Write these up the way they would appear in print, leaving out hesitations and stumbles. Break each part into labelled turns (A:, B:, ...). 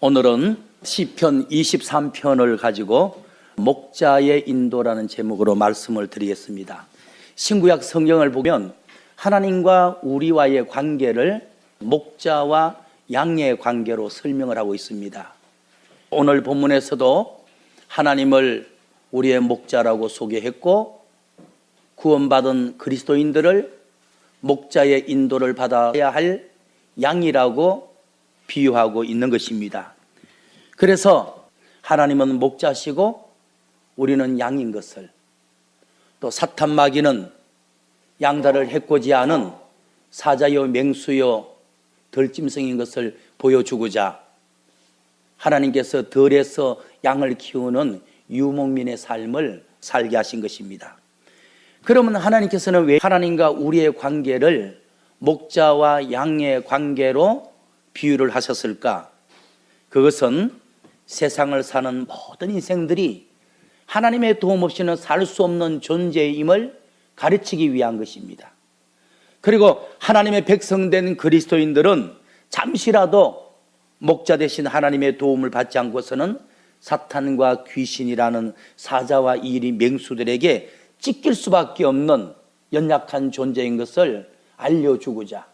A: 오늘은 시편 23편을 가지고 목자의 인도라는 제목으로 말씀을 드리겠습니다. 신구약 성경을 보면 하나님과 우리와의 관계를 목자와 양의 관계로 설명을 하고 있습니다. 오늘 본문에서도 하나님을 우리의 목자라고 소개했고, 구원받은 그리스도인들을 목자의 인도를 받아야 할 양이라고 비유하고 있는 것입니다. 그래서 하나님은 목자시고 우리는 양인 것을, 또 사탄 마귀는 양다를 해코지 않은 사자요 맹수요 덜짐승인 것을 보여주고자 하나님께서 들에서 양을 키우는 유목민의 삶을 살게 하신 것입니다. 그러면 하나님께서는 왜 하나님과 우리의 관계를 목자와 양의 관계로 비유를 하셨을까? 그것은 세상을 사는 모든 인생들이 하나님의 도움 없이는 살 수 없는 존재임을 가르치기 위한 것입니다. 그리고 하나님의 백성된 그리스도인들은 잠시라도 목자 대신 하나님의 도움을 받지 않고서는 사탄과 귀신이라는 사자와 이리 맹수들에게 찢길 수밖에 없는 연약한 존재인 것을 알려주고자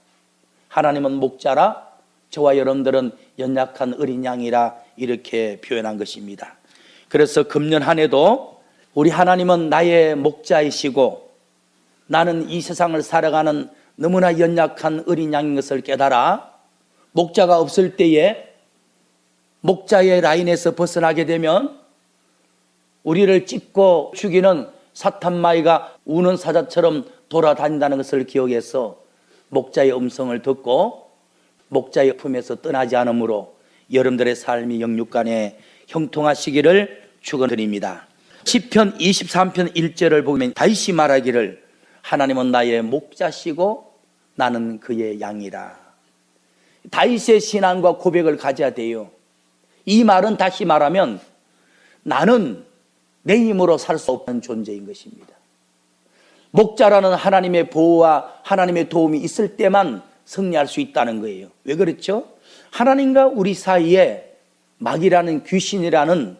A: 하나님은 목자라, 저와 여러분들은 연약한 어린 양이라 이렇게 표현한 것입니다. 그래서 금년 한 해도 우리 하나님은 나의 목자이시고 나는 이 세상을 살아가는 너무나 연약한 어린 양인 것을 깨달아 목자가 없을 때에 목자의 라인에서 벗어나게 되면 우리를 찢고 죽이는 사탄 마귀가 우는 사자처럼 돌아다닌다는 것을 기억해서 목자의 음성을 듣고 목자의 품에서 떠나지 않으므로 여러분들의 삶이 영육간에 형통하시기를 축원드립니다. 시편 23편 1절을 보면 다윗이 말하기를 하나님은 나의 목자시고 나는 그의 양이라. 다윗의 신앙과 고백을 가져야 돼요. 이 말은 다시 말하면 나는 내 힘으로 살 수 없는 존재인 것입니다. 목자라는 하나님의 보호와 하나님의 도움이 있을 때만 승리할 수 있다는 거예요. 왜 그렇죠? 하나님과 우리 사이에 마귀라는 귀신이라는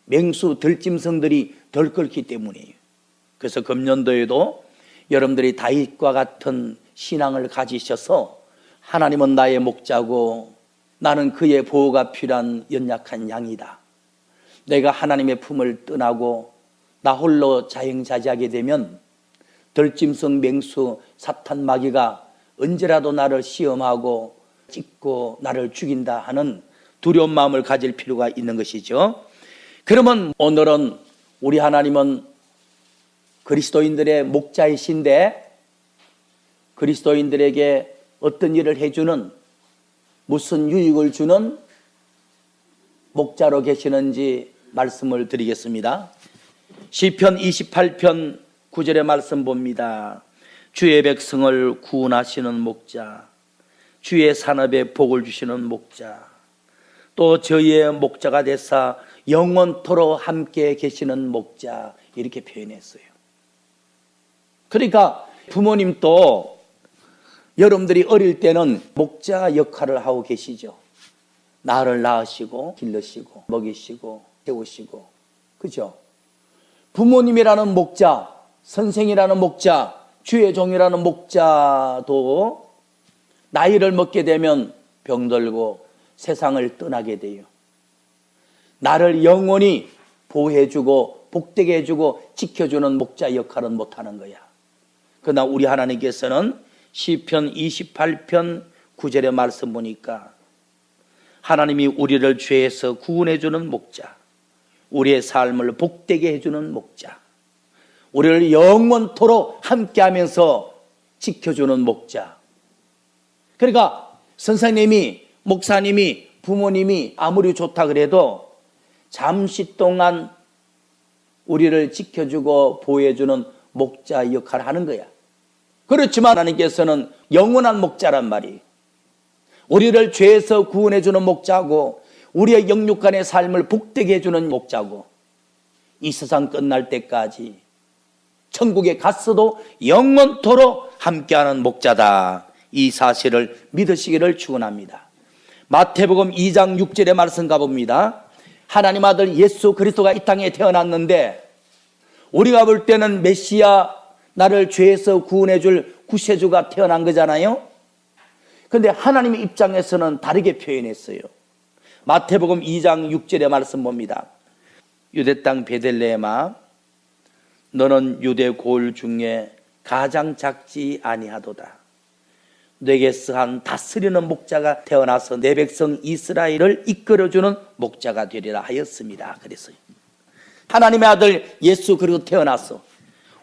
A: 맹수 들짐승들이 덜 끓기 때문이에요. 그래서 금년도에도 여러분들이 다윗과 같은 신앙을 가지셔서 하나님은 나의 목자고 나는 그의 보호가 필요한 연약한 양이다. 내가 하나님의 품을 떠나고 나 홀로 자행자재하게 되면 들짐승 맹수 사탄 마귀가 언제라도 나를 시험하고 찢고 나를 죽인다 하는 두려운 마음을 가질 필요가 있는 것이죠. 그러면 오늘은 우리 하나님은 그리스도인들의 목자이신데 그리스도인들에게 어떤 일을 해주는, 무슨 유익을 주는 목자로 계시는지 말씀을 드리겠습니다. 시편 28편 9절의 말씀 봅니다. 주의 백성을 구원하시는 목자, 주의 산업에 복을 주시는 목자, 또 저희의 목자가 되사 영원토록 함께 계시는 목자, 이렇게 표현했어요. 그러니까 부모님도 여러분들이 어릴 때는 목자 역할을 하고 계시죠. 나를 낳으시고 길러시고 먹이시고 재우시고, 그죠? 부모님이라는 목자, 선생이라는 목자, 주의 종이라는 목자도 나이를 먹게 되면 병들고 세상을 떠나게 돼요. 나를 영원히 보호해주고 복되게 해주고 지켜주는 목자 역할은 못하는 거야. 그러나 우리 하나님께서는 시편 28편 9절의 말씀 보니까 하나님이 우리를 죄에서 구원해주는 목자, 우리의 삶을 복되게 해주는 목자, 우리를 영원토록 함께하면서 지켜주는 목자. 그러니까 선생님이, 목사님이, 부모님이 아무리 좋다 그래도 잠시 동안 우리를 지켜주고 보호해주는 목자 역할을 하는 거야. 그렇지만 하나님께서는 영원한 목자란 말이에요. 우리를 죄에서 구원해주는 목자고 우리의 영육간의 삶을 복되게 해주는 목자고 이 세상 끝날 때까지 천국에 갔어도 영원토록 함께하는 목자다. 이 사실을 믿으시기를 축원합니다. 마태복음 2장 6절의 말씀 가봅니다. 하나님 아들 예수 그리스도가 이 땅에 태어났는데 우리가 볼 때는 메시아, 나를 죄에서 구원해 줄 구세주가 태어난 거잖아요. 그런데 하나님의 입장에서는 다르게 표현했어요. 마태복음 2장 6절의 말씀 봅니다. 유대 땅 베들레헴아, 너는 유대 고을 중에 가장 작지 아니하도다. 내게서 한 다스리는 목자가 태어나서 내 백성 이스라엘을 이끌어주는 목자가 되리라 하였습니다. 그래서 하나님의 아들 예수 그리스도 태어났어.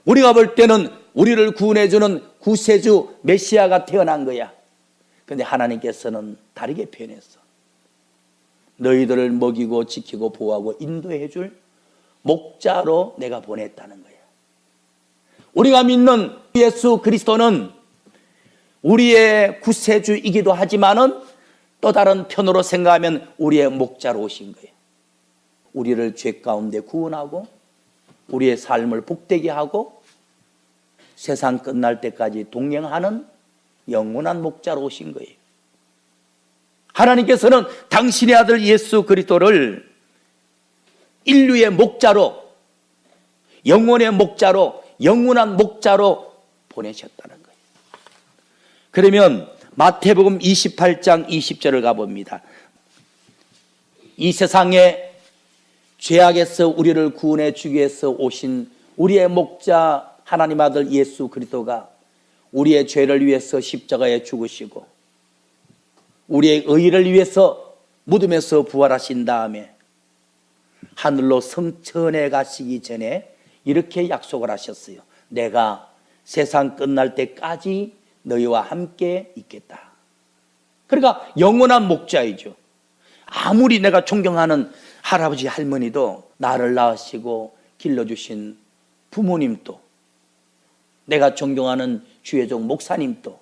A: 우리가 볼 때는 우리를 구원해주는 구세주 메시아가 태어난 거야. 그런데 하나님께서는 다르게 표현했어. 너희들을 먹이고 지키고 보호하고 인도해 줄 목자로 내가 보냈다는 거야. 우리가 믿는 예수 그리스도는 우리의 구세주이기도 하지만은 또 다른 편으로 생각하면 우리의 목자로 오신 거예요. 우리를 죄 가운데 구원하고 우리의 삶을 복되게 하고 세상 끝날 때까지 동행하는 영원한 목자로 오신 거예요. 하나님께서는 당신의 아들 예수 그리스도를 인류의 목자로, 영혼의 목자로, 영원한 목자로 보내셨다는 거예요. 그러면 마태복음 28장 20절을 가봅니다. 이 세상에 죄악에서 우리를 구원해 주기 위해서 오신 우리의 목자 하나님 아들 예수 그리스도가 우리의 죄를 위해서 십자가에 죽으시고 우리의 의를 위해서 무덤에서 부활하신 다음에 하늘로 성천에 가시기 전에 이렇게 약속을 하셨어요. 내가 세상 끝날 때까지 너희와 함께 있겠다. 그러니까 영원한 목자이죠. 아무리 내가 존경하는 할아버지 할머니도, 나를 낳으시고 길러주신 부모님도, 내가 존경하는 주의종 목사님도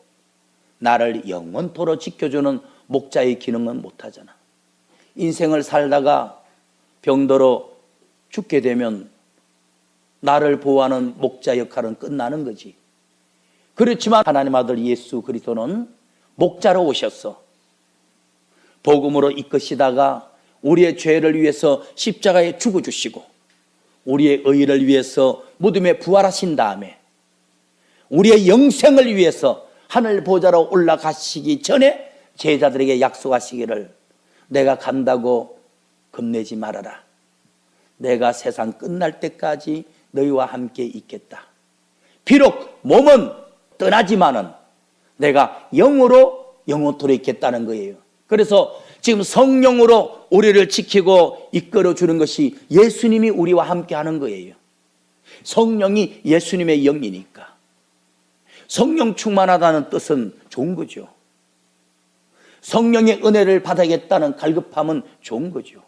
A: 나를 영원토록 지켜주는 목자의 기능은 못하잖아. 인생을 살다가 병들어 죽게 되면 나를 보호하는 목자 역할은 끝나는 거지. 그렇지만 하나님 아들 예수 그리스도는 목자로 오셨어. 복음으로 이끄시다가 우리의 죄를 위해서 십자가에 죽어주시고 우리의 의를 위해서 무덤에 부활하신 다음에 우리의 영생을 위해서 하늘 보좌로 올라가시기 전에 제자들에게 약속하시기를, 내가 간다고 겁내지 말아라. 내가 세상 끝날 때까지 너희와 함께 있겠다. 비록 몸은 떠나지만은 내가 영으로 영원토록 있겠다는 거예요. 그래서 지금 성령으로 우리를 지키고 이끌어 주는 것이 예수님이 우리와 함께 하는 거예요. 성령이 예수님의 영이니까. 성령 충만하다는 뜻은 좋은 거죠. 성령의 은혜를 받아야겠다는 갈급함은 좋은 거죠.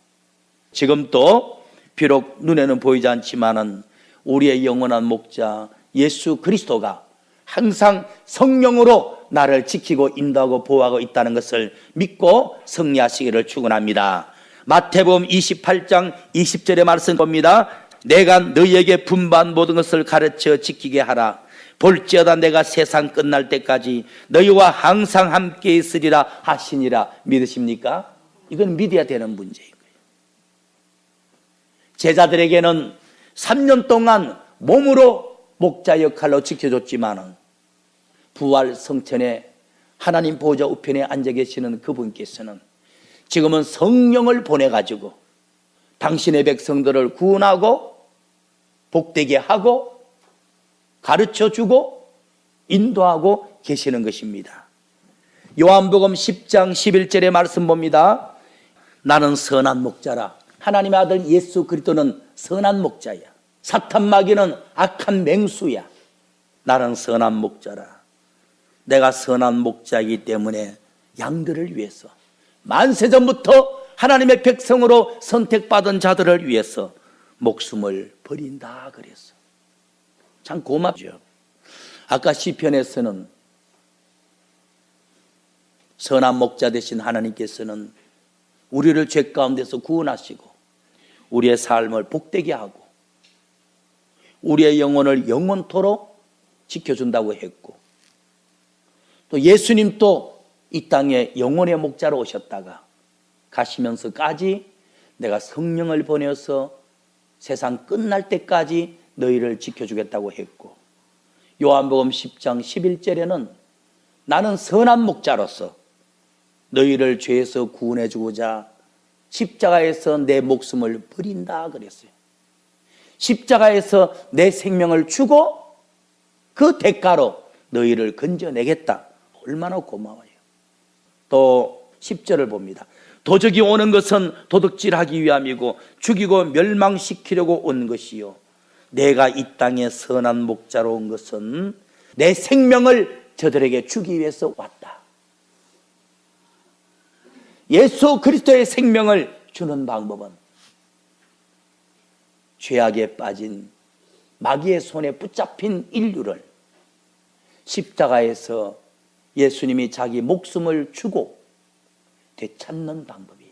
A: 지금 또 비록 눈에는 보이지 않지만은 우리의 영원한 목자 예수 그리스도가 항상 성령으로 나를 지키고 인도하고 보호하고 있다는 것을 믿고 승리하시기를 축원합니다. 마태복음 28장 20절의 말씀 봅니다. 내가 너희에게 분반 모든 것을 가르쳐 지키게 하라. 볼지어다 내가 세상 끝날 때까지 너희와 항상 함께 있으리라 하시니라. 믿으십니까? 이건 믿어야 되는 문제인 거예요. 제자들에게는 3년 동안 몸으로 목자 역할로 지켜줬지만 부활 성천에 하나님 보좌 우편에 앉아 계시는 그분께서는 지금은 성령을 보내가지고 당신의 백성들을 구원하고 복되게 하고 가르쳐주고 인도하고 계시는 것입니다. 요한복음 10장 11절의 말씀 봅니다. 나는 선한 목자라. 하나님의 아들 예수 그리스도는 선한 목자야. 사탄 마귀는 악한 맹수야. 나는 선한 목자라. 내가 선한 목자이기 때문에 양들을 위해서 만세전부터 하나님의 백성으로 선택받은 자들을 위해서 목숨을 버린다 그랬어. 참 고맙죠. 아까 시편에서는 선한 목자 되신 하나님께서는 우리를 죄 가운데서 구원하시고 우리의 삶을 복되게 하고 우리의 영혼을 영원토록 지켜준다고 했고 또 예수님도 이 땅에 영혼의 목자로 오셨다가 가시면서까지 내가 성령을 보내어서 세상 끝날 때까지 너희를 지켜주겠다고 했고, 요한복음 10장 11절에는 나는 선한 목자로서 너희를 죄에서 구원해 주고자 십자가에서 내 목숨을 버린다 그랬어요. 십자가에서 내 생명을 주고 그 대가로 너희를 건져내겠다. 얼마나 고마워요. 또 10절을 봅니다. 도적이 오는 것은 도둑질하기 위함이고 죽이고 멸망시키려고 온 것이요, 내가 이 땅에 선한 목자로 온 것은 내 생명을 저들에게 주기 위해서 왔다. 예수 그리스도의 생명을 주는 방법은 죄악에 빠진 마귀의 손에 붙잡힌 인류를 십자가에서 예수님이 자기 목숨을 주고 되찾는 방법이에요.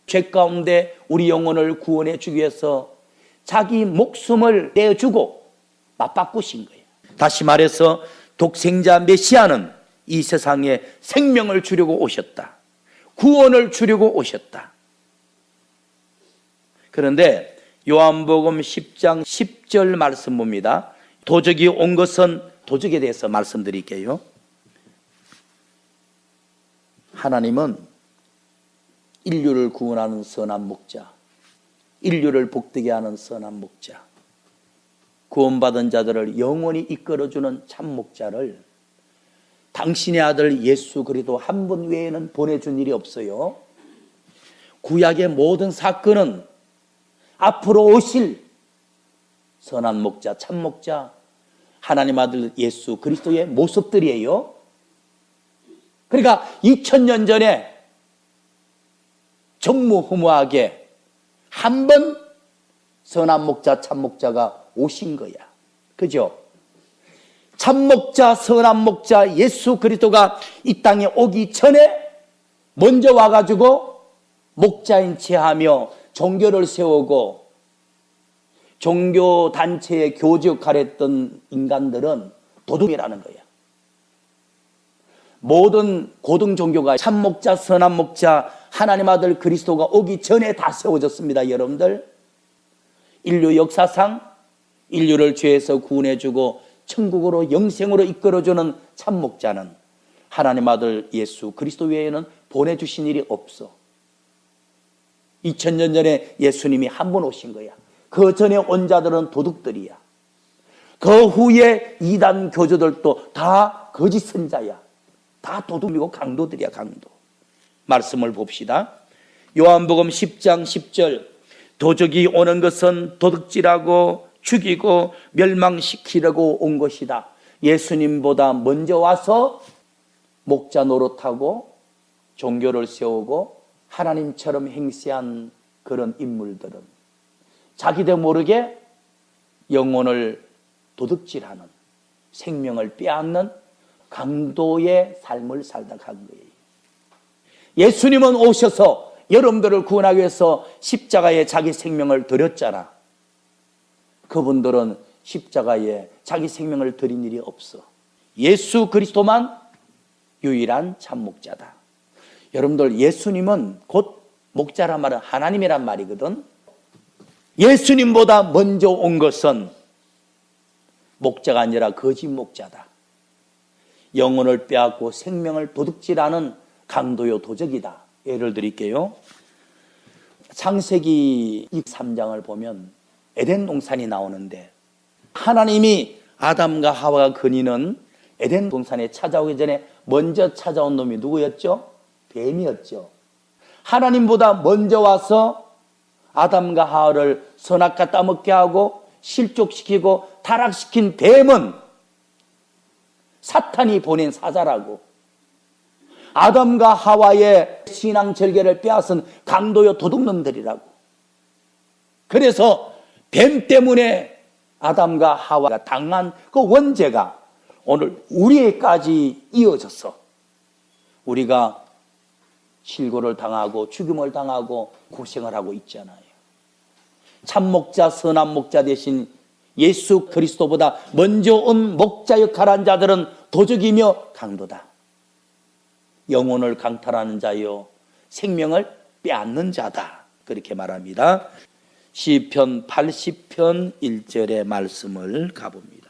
A: 죄 가운데 우리 영혼을 구원해 주기 위해서 자기 목숨을 내주고 맞바꾸신 거예요. 다시 말해서 독생자 메시아는 이 세상에 생명을 주려고 오셨다. 구원을 주려고 오셨다. 그런데 요한복음 10장 10절 말씀 봅니다. 도적이 온 것은, 도적에 대해서 말씀드릴게요. 하나님은 인류를 구원하는 선한 목자, 인류를 복되게 하는 선한 목자, 구원받은 자들을 영원히 이끌어주는 참 목자를 당신의 아들 예수 그리스도 한 분 외에는 보내준 일이 없어요. 구약의 모든 사건은 앞으로 오실 선한 목자, 참 목자, 하나님 아들 예수 그리스도의 모습들이에요. 그러니까 2000년 전에 전무후무하게 한 번 선한 목자, 참 목자가 오신 거야. 그죠? 참 목자, 선한 목자 예수 그리스도가 이 땅에 오기 전에 먼저 와가지고 목자인 채 하며 종교를 세우고 종교단체의 교주 역할을 했던 인간들은 도둑이라는 거야. 모든 고등 종교가 참 목자, 선한 목자, 하나님 아들 그리스도가 오기 전에 다 세워졌습니다. 여러분들, 인류 역사상 인류를 죄에서 구원해주고 천국으로 영생으로 이끌어주는 참 목자는 하나님 아들 예수 그리스도 외에는 보내주신 일이 없어. 2000년 전에 예수님이 한 번 오신 거야. 그 전에 온 자들은 도둑들이야. 그 후에 이단 교주들도 다 거짓 선자야. 다 도둑이고 강도들이야, 강도. 말씀을 봅시다. 요한복음 10장 10절, 도적이 오는 것은 도둑질하고 죽이고 멸망시키려고 온 것이다. 예수님보다 먼저 와서 목자 노릇하고 종교를 세우고 하나님처럼 행세한 그런 인물들은 자기도 모르게 영혼을 도둑질하는, 생명을 빼앗는 강도의 삶을 살다 간 거예요. 예수님은 오셔서 여러분들을 구원하기 위해서 십자가에 자기 생명을 드렸잖아. 그분들은 십자가에 자기 생명을 드린 일이 없어. 예수 그리스도만 유일한 참 목자다. 여러분들, 예수님은 곧 목자란 말은 하나님이란 말이거든. 예수님보다 먼저 온 것은 목자가 아니라 거짓 목자다. 영혼을 빼앗고 생명을 도둑질하는 강도요 도적이다. 예를 드릴게요. 창세기 3장을 보면 에덴 동산이 나오는데, 하나님이 아담과 하와가 거니는 에덴 동산에 찾아오기 전에 먼저 찾아온 놈이 누구였죠? 뱀이었죠. 하나님보다 먼저 와서 아담과 하와를 선악과 따먹게 하고 실족시키고 타락시킨 뱀은 사탄이 보낸 사자라고, 아담과 하와의 신앙 절개를 빼앗은 강도요 도둑놈들이라고. 그래서 뱀 때문에 아담과 하와가 당한 그 원죄가 오늘 우리에까지 이어져서 우리가 실고를 당하고 죽임을 당하고 고생을 하고 있잖아요. 참 목자, 선한 목자 대신 예수 그리스도보다 먼저 온 목자 역할한 자들은 도적이며 강도다. 영혼을 강탈하는 자요 생명을 빼앗는 자다. 그렇게 말합니다. 시편 80편 1절의 말씀을 가봅니다.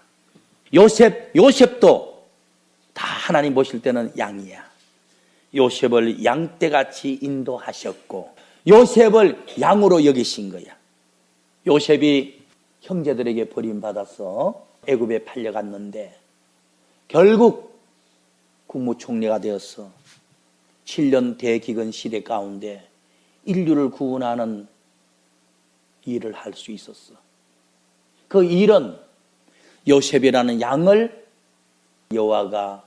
A: 요셉도 다 하나님 보실 때는 양이야. 요셉을 양떼같이 인도하셨고 요셉을 양으로 여기신 거야. 요셉이 형제들에게 버림받아서 애굽에 팔려갔는데 결국 국무총리가 되어서 7년 대기근 시대 가운데 인류를 구원하는 일을 할 수 있었어. 그 일은 요셉이라는 양을 여호와가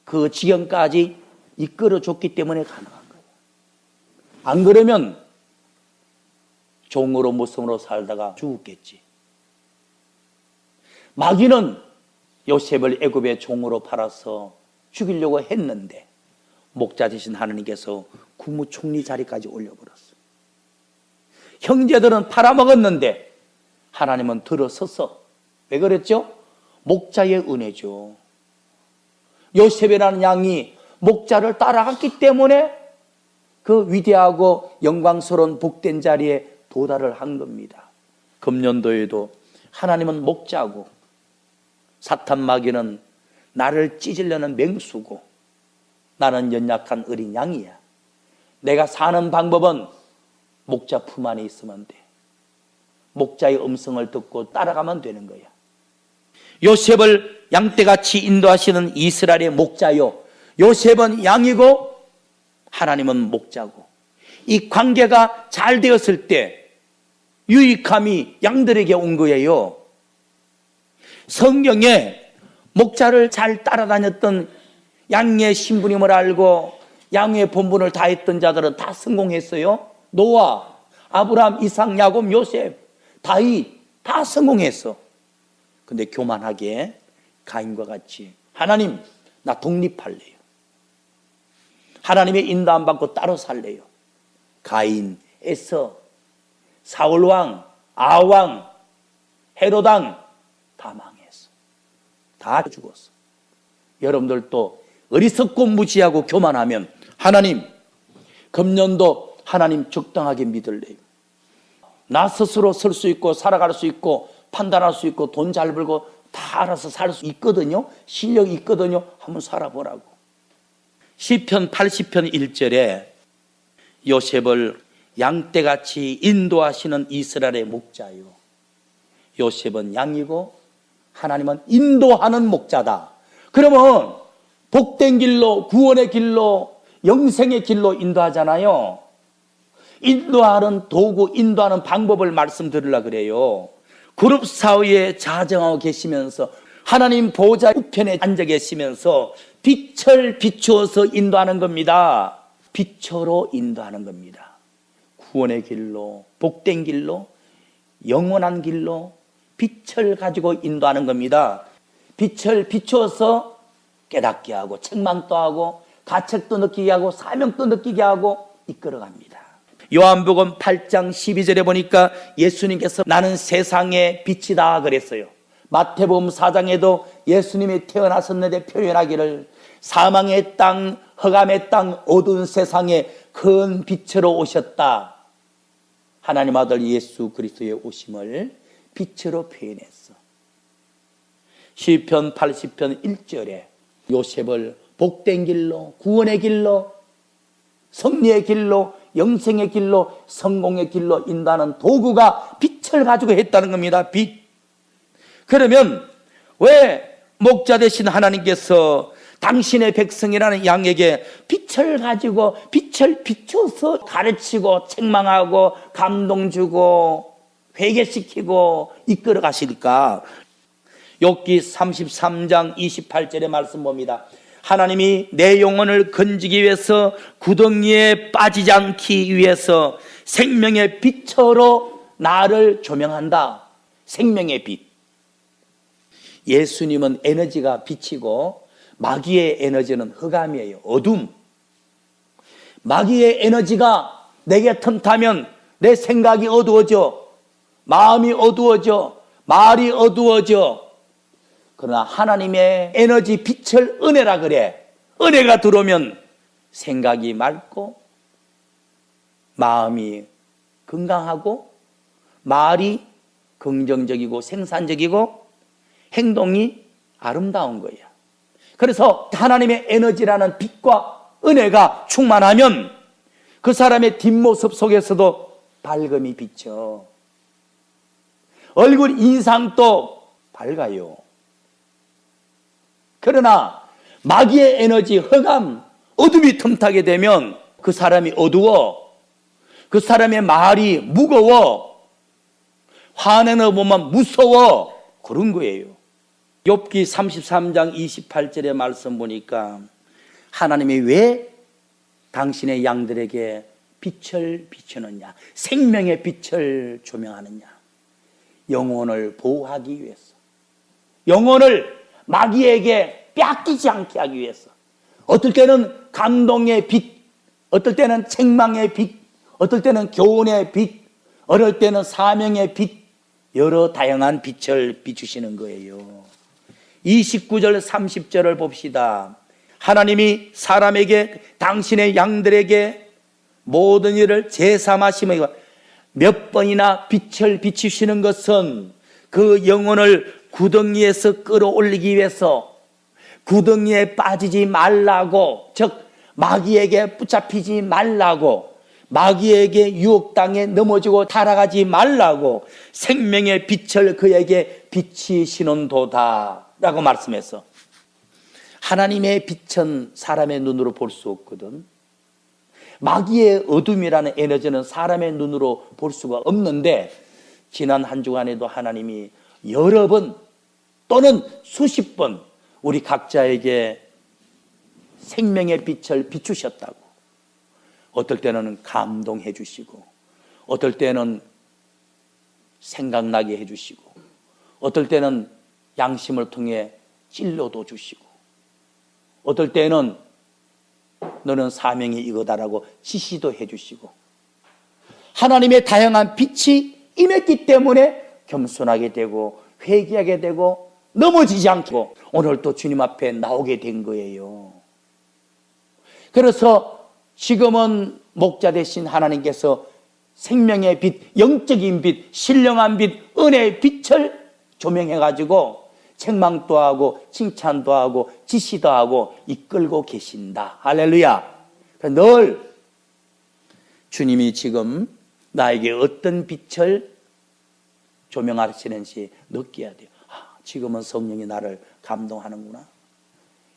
A: 그 지경까지 이끌어줬기 때문에 가능한 거예요. 안 그러면 종으로 무성으로 살다가 죽었겠지. 마귀는 요셉을 애굽의 종으로 팔아서 죽이려고 했는데 목자 되신 하나님께서 국무총리 자리까지 올려버렸어. 형제들은 팔아먹었는데 하나님은 들어서서 왜 그랬죠? 목자의 은혜죠. 요셉이라는 양이 목자를 따라갔기 때문에 그 위대하고 영광스러운 복된 자리에 도달을 한 겁니다. 금년도에도 하나님은 목자고 사탄 마귀는 나를 찢으려는 맹수고 나는 연약한 어린 양이야. 내가 사는 방법은 목자 품 안에 있으면 돼. 목자의 음성을 듣고 따라가면 되는 거야. 요셉을 양떼같이 인도하시는 이스라엘의 목자요, 요셉은 양이고 하나님은 목자고, 이 관계가 잘 되었을 때 유익함이 양들에게 온 거예요. 성경에 목자를 잘 따라다녔던 양의 신분임을 알고 양의 본분을 다했던 자들은 다 성공했어요. 노아, 아브라함, 이삭, 야곱, 요셉, 다윗 다 성공했어. 근데 교만하게 가인과 같이 하나님 나 독립할래요. 하나님의 인도 안 받고 따로 살래요. 가인, 에서, 사울왕, 아왕, 헤롯왕 다 망했어. 다 죽었어. 여러분들도 어리석고 무지하고 교만하면 하나님 금년도 하나님 적당하게 믿을래요. 나 스스로 설 수 있고 살아갈 수 있고 판단할 수 있고 돈 잘 벌고 다 알아서 살 수 있거든요. 실력이 있거든요. 한번 살아보라고. 시편 80편 1절에 요셉을 양떼같이 인도하시는 이스라엘의 목자요, 요셉은 양이고 하나님은 인도하는 목자다. 그러면 복된 길로, 구원의 길로, 영생의 길로 인도하잖아요. 인도하는 도구, 인도하는 방법을 말씀드리려고 그래요. 그룹 사회에 자정하고 계시면서 하나님 보좌 우편에 앉아 계시면서 빛을 비추어서 인도하는 겁니다. 빛으로 인도하는 겁니다. 구원의 길로, 복된 길로, 영원한 길로 빛을 가지고 인도하는 겁니다. 빛을 비추어서 깨닫게 하고 책망도 하고 가책도 느끼게 하고 사명도 느끼게 하고 이끌어갑니다. 요한복음 8장 12절에 보니까 예수님께서 나는 세상의 빛이다 그랬어요. 마태복음 4장에도 예수님이 태어나셨는데 표현하기를 사망의 땅, 흑암의 땅, 어두운 세상에 큰 빛으로 오셨다. 하나님 아들 예수 그리스도의 오심을 빛으로 표현했어. 시편 80편 1절에 요셉을 복된 길로, 구원의 길로, 승리의 길로, 영생의 길로, 성공의 길로 인도하는 도구가 빛을 가지고 했다는 겁니다. 빛. 그러면 왜 목자 되신 하나님께서 당신의 백성이라는 양에게 빛을 가지고 빛을 비춰서 가르치고 책망하고 감동 주고 회개시키고 이끌어 가실까? 욥기 33장 28절의 말씀 봅니다. 하나님이 내 영혼을 건지기 위해서 구덩이에 빠지지 않기 위해서 생명의 빛으로 나를 조명한다. 생명의 빛. 예수님은 에너지가 빛이고 마귀의 에너지는 흑암이에요. 어둠. 마귀의 에너지가 내게 틈타면 내 생각이 어두워져, 마음이 어두워져, 말이 어두워져. 그러나 하나님의 에너지 빛을 은혜라 그래. 은혜가 들어오면 생각이 맑고 마음이 건강하고 말이 긍정적이고 생산적이고 행동이 아름다운 거예요. 그래서 하나님의 에너지라는 빛과 은혜가 충만하면 그 사람의 뒷모습 속에서도 밝음이 비쳐. 얼굴 인상도 밝아요. 그러나 마귀의 에너지, 흑암, 어둠이 틈타게 되면 그 사람이 어두워, 그 사람의 말이 무거워, 화내는 보면 무서워, 그런 거예요. 욥기 33장 28절의 말씀 보니까 하나님이 왜 당신의 양들에게 빛을 비추느냐, 생명의 빛을 조명하느냐, 영혼을 보호하기 위해서, 영혼을 마귀에게 뺏기지 않게 하기 위해서. 어떨 때는 감동의 빛, 어떨 때는 책망의 빛, 어떨 때는 교훈의 빛, 어떨 때는 사명의 빛, 여러 다양한 빛을 비추시는 거예요. 29절 30절을 봅시다. 하나님이 사람에게, 당신의 양들에게 모든 일을 제삼하시며 몇 번이나 빛을 비추시는 것은 그 영혼을 구덩이에서 끌어올리기 위해서, 구덩이에 빠지지 말라고, 즉 마귀에게 붙잡히지 말라고, 마귀에게 유혹당해 넘어지고 타락하지 말라고 생명의 빛을 그에게 비치시는도다 라고 말씀해서, 하나님의 빛은 사람의 눈으로 볼 수 없거든. 마귀의 어둠이라는 에너지는 사람의 눈으로 볼 수가 없는데, 지난 한 주간에도 하나님이 여러 번 또는 수십 번 우리 각자에게 생명의 빛을 비추셨다고. 어떨 때는 감동해 주시고, 어떨 때는 생각나게 해 주시고, 어떨 때는 양심을 통해 찔러도 주시고, 어떨 때는 너는 사명이 이거다라고 지시도 해 주시고, 하나님의 다양한 빛이 임했기 때문에 겸손하게 되고 회개하게 되고 넘어지지 않고 오늘 또 주님 앞에 나오게 된 거예요. 그래서 지금은 목자 되신 하나님께서 생명의 빛, 영적인 빛, 신령한 빛, 은혜의 빛을 조명해가지고 책망도 하고 칭찬도 하고 지시도 하고 이끌고 계신다. 할렐루야. 늘 주님이 지금 나에게 어떤 빛을 조명하시는지 느껴야 돼요. 지금은 성령이 나를 감동하는구나.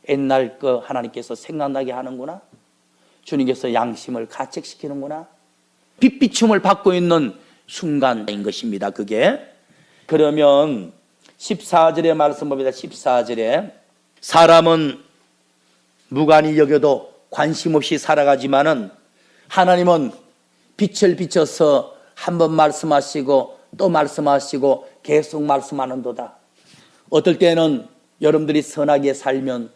A: 옛날 거 하나님께서 생각나게 하는구나. 주님께서 양심을 가책시키는구나. 빛비춤을 받고 있는 순간인 것입니다. 그게. 그러면 14절의 말씀 봅니다. 14절에 사람은 무관히 여겨도 관심 없이 살아가지만은 하나님은 빛을 비춰서 한 번 말씀하시고 또 말씀하시고 계속 말씀하는도다. 어떨 때는 여러분들이 선하게 살면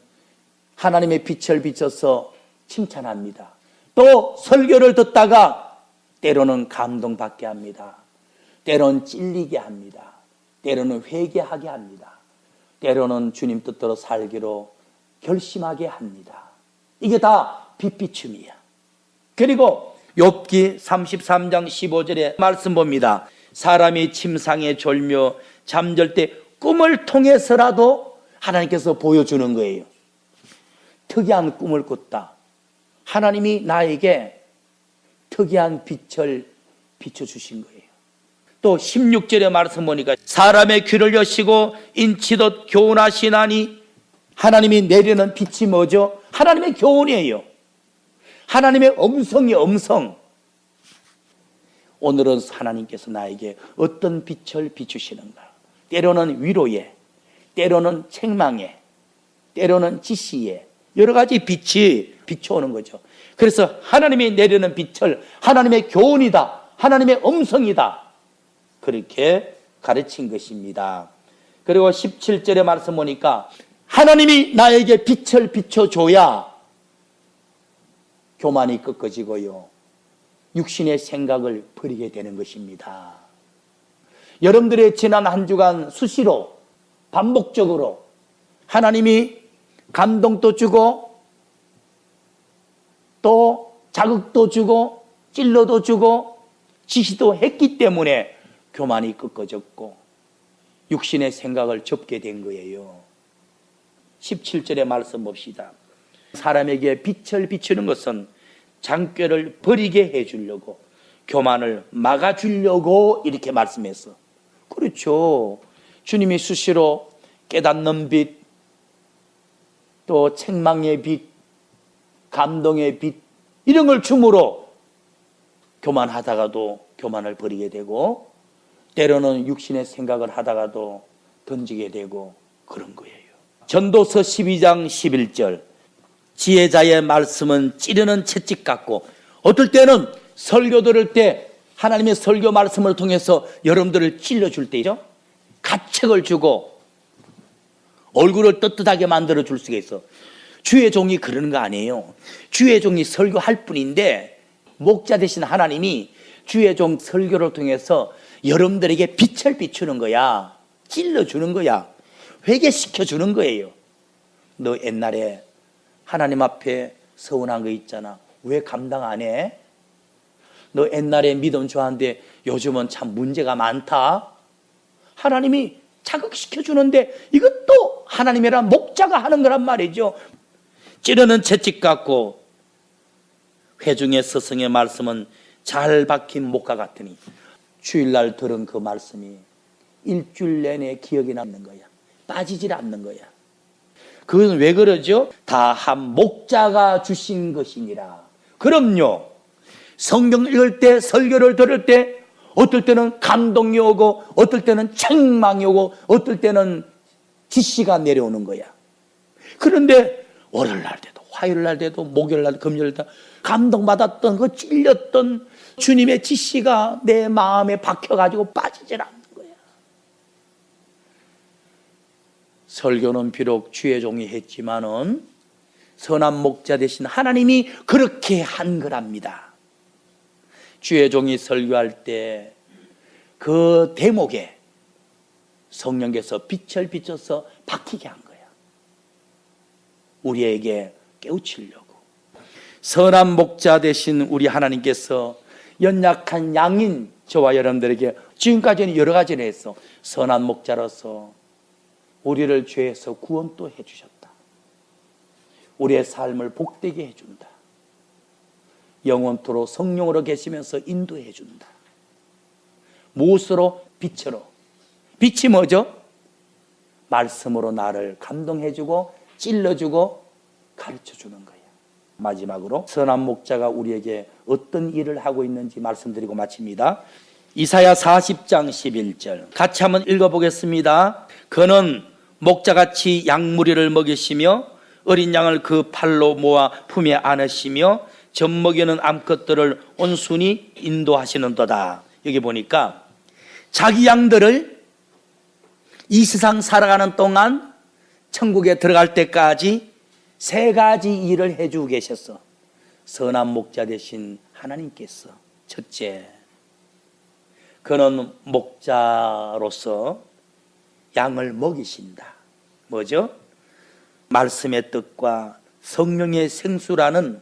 A: 하나님의 빛을 비춰서 칭찬합니다. 또 설교를 듣다가 때로는 감동받게 합니다. 때로는 찔리게 합니다. 때로는 회개하게 합니다. 때로는 주님 뜻대로 살기로 결심하게 합니다. 이게 다 빛비춤이야. 그리고 욥기 33장 15절의 말씀 봅니다. 사람이 침상에 졸며 잠들 때 꿈을 통해서라도 하나님께서 보여주는 거예요. 특이한 꿈을 꿨다. 하나님이 나에게 특이한 빛을 비춰주신 거예요. 또 16절의 말씀 보니까 사람의 귀를 여시고 인치듯 교훈하시나니, 하나님이 내리는 빛이 뭐죠? 하나님의 교훈이에요. 하나님의 음성이 음성. 오늘은 하나님께서 나에게 어떤 빛을 비추시는가? 때로는 위로에, 때로는 책망에, 때로는 지시에 여러 가지 빛이 비춰오는 거죠. 그래서 하나님이 내리는 빛을 하나님의 교훈이다, 하나님의 음성이다, 그렇게 가르친 것입니다. 그리고 17절의 말씀 보니까 하나님이 나에게 빛을 비춰줘야 교만이 꺾어지고요, 육신의 생각을 버리게 되는 것입니다. 여러분들의 지난 한 주간 수시로 반복적으로 하나님이 감동도 주고 또 자극도 주고 찔러도 주고 지시도 했기 때문에 교만이 꺾어졌고 육신의 생각을 접게 된 거예요. 17절의 말씀 봅시다. 사람에게 빛을 비추는 것은 장꾀를 버리게 해주려고 교만을 막아주려고 이렇게 말씀했어. 그렇죠. 주님이 수시로 깨닫는 빛, 또 책망의 빛, 감동의 빛 이런 걸 줌으로 교만하다가도 교만을 버리게 되고 때로는 육신의 생각을 하다가도 던지게 되고 그런 거예요. 전도서 12장 11절 지혜자의 말씀은 찌르는 채찍 같고 어떨 때는 설교 들을 때 하나님의 설교 말씀을 통해서 여러분들을 찔러줄 때죠. 가책을 주고 얼굴을 떳떳하게 만들어 줄 수가 있어. 주의 종이 그러는 거 아니에요. 주의 종이 설교할 뿐인데 목자 되신 하나님이 주의 종 설교를 통해서 여러분들에게 빛을 비추는 거야. 찔러주는 거야. 회개시켜주는 거예요. 너 옛날에 하나님 앞에 서운한 거 있잖아. 왜 감당 안 해? 너 옛날에 믿음 좋아하는데 요즘은 참 문제가 많다. 하나님이 자극시켜주는데 이것도 하나님이란 목자가 하는 거란 말이죠. 찌르는 채찍 같고 회중의 스승의 말씀은 잘 박힌 목과 같으니 주일날 들은 그 말씀이 일주일 내내 기억이 남는 거야. 빠지질 않는 거야. 그건 왜 그러죠? 다 한 목자가 주신 것이니라. 그럼요. 성경 읽을 때 설교를 들을 때 어떨 때는 감동이 오고 어떨 때는 책망이 오고 어떨 때는 지시가 내려오는 거야. 그런데 월요일날 돼도 화요일날 돼도 목요일날 금요일날 돼도 감동받았던 그 찔렸던 주님의 지시가 내 마음에 박혀가지고 빠지질 않는 거야. 설교는 비록 주의 종이 했지만은 선한 목자 되신 하나님이 그렇게 한 거랍니다. 주의 종이 설교할 때 그 대목에 성령께서 빛을 비춰서 박히게 한 거야. 우리에게 깨우치려고. 선한 목자 되신 우리 하나님께서 연약한 양인 저와 여러분들에게 지금까지는 여러 가지를 했어. 선한 목자로서 우리를 죄에서 구원도 해주셨다. 우리의 삶을 복되게 해준다. 영원토록 성령으로 계시면서 인도해 준다. 무엇으로? 빛으로. 빛이 뭐죠? 말씀으로 나를 감동해주고 찔러주고 가르쳐주는 거예요. 마지막으로 선한 목자가 우리에게 어떤 일을 하고 있는지 말씀드리고 마칩니다. 이사야 40장 11절 같이 한번 읽어보겠습니다. 그는 목자같이 양무리를 먹이시며 어린 양을 그 팔로 모아 품에 안으시며 젖먹이는 암컷들을 온순히 인도하시는도다. 여기 보니까 자기 양들을 이 세상 살아가는 동안 천국에 들어갈 때까지 세 가지 일을 해주고 계셨어. 선한 목자 되신 하나님께서 첫째, 그는 목자로서 양을 먹이신다. 뭐죠? 말씀의 뜻과 성령의 생수라는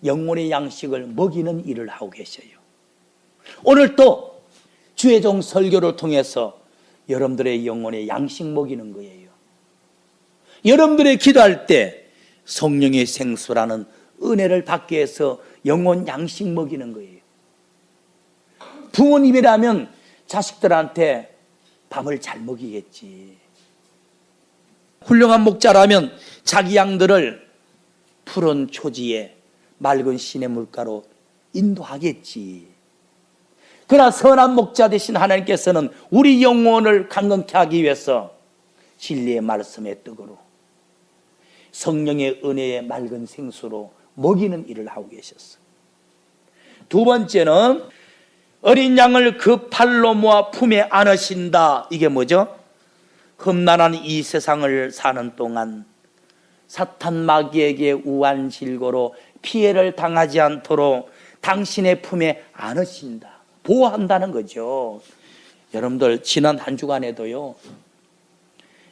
A: 영혼의 양식을 먹이는 일을 하고 계셔요. 오늘 또 주의 종 설교를 통해서 여러분들의 영혼의 양식 먹이는 거예요. 여러분들의 기도할 때 성령의 생수라는 은혜를 받기 위해서 영혼 양식 먹이는 거예요. 부모님이라면 자식들한테 밥을 잘 먹이겠지. 훌륭한 목자라면 자기 양들을 푸른 초지에 맑은 시냇물가로 인도하겠지. 그러나 선한 목자 되신 하나님께서는 우리 영혼을 강건케 하기 위해서 진리의 말씀의 떡으로 성령의 은혜의 맑은 생수로 먹이는 일을 하고 계셨어. 두 번째는 어린 양을 그 팔로 모아 품에 안으신다. 이게 뭐죠? 험난한 이 세상을 사는 동안 사탄 마귀에게 우환질고로 피해를 당하지 않도록 당신의 품에 안으신다. 보호한다는 거죠. 여러분들 지난 한 주간에도요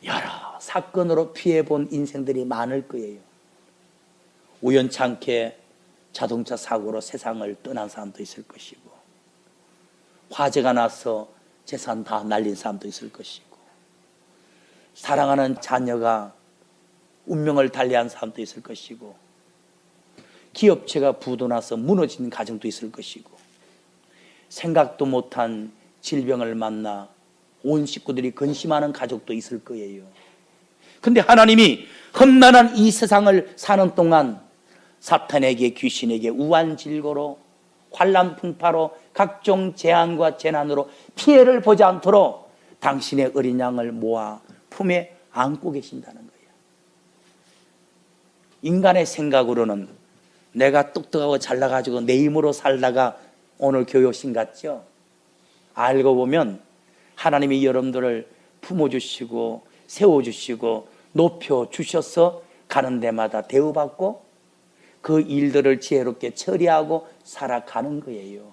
A: 여러 사건으로 피해본 인생들이 많을 거예요. 우연찮게 자동차 사고로 세상을 떠난 사람도 있을 것이고, 화재가 나서 재산 다 날린 사람도 있을 것이고, 사랑하는 자녀가 운명을 달리한 사람도 있을 것이고, 기업체가 부도나서 무너진 가정도 있을 것이고, 생각도 못한 질병을 만나 온 식구들이 근심하는 가족도 있을 거예요. 근데 하나님이 험난한 이 세상을 사는 동안 사탄에게, 귀신에게 우환질고로, 환난 풍파로, 각종 재앙과 재난으로 피해를 보지 않도록 당신의 어린 양을 모아 품에 안고 계신다는 거예요. 인간의 생각으로는 내가 똑똑하고 잘나가지고 내 힘으로 살다가 오늘 교육신 같죠? 알고 보면 하나님이 여러분들을 품어주시고 세워주시고 높여주셔서 가는 데마다 대우받고 그 일들을 지혜롭게 처리하고 살아가는 거예요.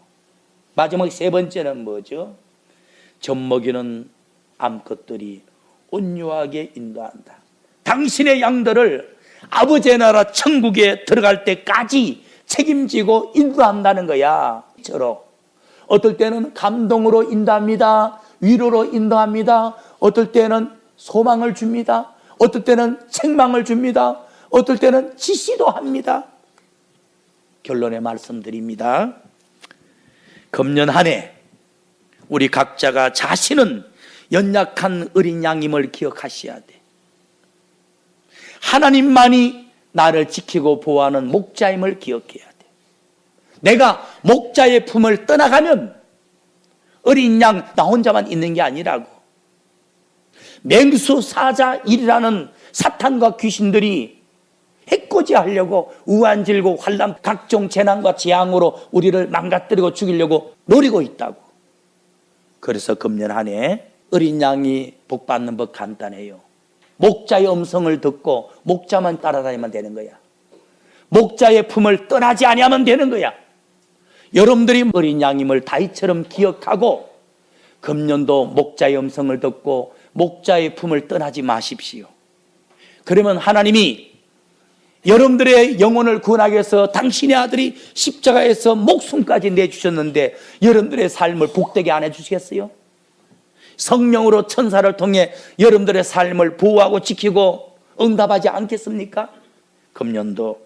A: 마지막 세 번째는 뭐죠? 젖먹이는 암컷들이 온유하게 인도한다. 당신의 양들을 아버지의 나라 천국에 들어갈 때까지 책임지고 인도한다는 거야. 저로 어떨 때는 감동으로 인도합니다. 위로로 인도합니다. 어떨 때는 소망을 줍니다. 어떨 때는 책망을 줍니다. 어떨 때는 지시도 합니다. 결론에 말씀드립니다. 금년 한 해 우리 각자가 자신은 연약한 어린 양임을 기억하셔야 돼. 하나님만이 나를 지키고 보호하는 목자임을 기억해야 돼. 내가 목자의 품을 떠나가면 어린 양 나 혼자만 있는 게 아니라고. 맹수사자일이라는 사탄과 귀신들이 해코지하려고 우환질고 환난 각종 재난과 재앙으로 우리를 망가뜨리고 죽이려고 노리고 있다고. 그래서 금년 한 해 어린 양이 복받는 법 간단해요. 목자의 음성을 듣고 목자만 따라다니면 되는 거야. 목자의 품을 떠나지 아니하면 되는 거야. 여러분들이 어린 양임을 다윗처럼 기억하고 금년도 목자의 음성을 듣고 목자의 품을 떠나지 마십시오. 그러면 하나님이 여러분들의 영혼을 구원하기 위해서 당신의 아들이 십자가에서 목숨까지 내주셨는데 여러분들의 삶을 복되게 안 해주시겠어요? 성령으로 천사를 통해 여러분들의 삶을 보호하고 지키고 응답하지 않겠습니까? 금년도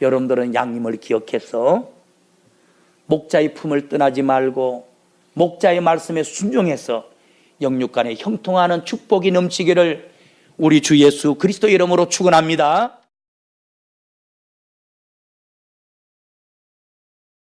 A: 여러분들은 양님을 기억해서 목자의 품을 떠나지 말고 목자의 말씀에 순종해서 영육간에 형통하는 축복이 넘치기를 우리 주 예수 그리스도 이름으로 축원합니다.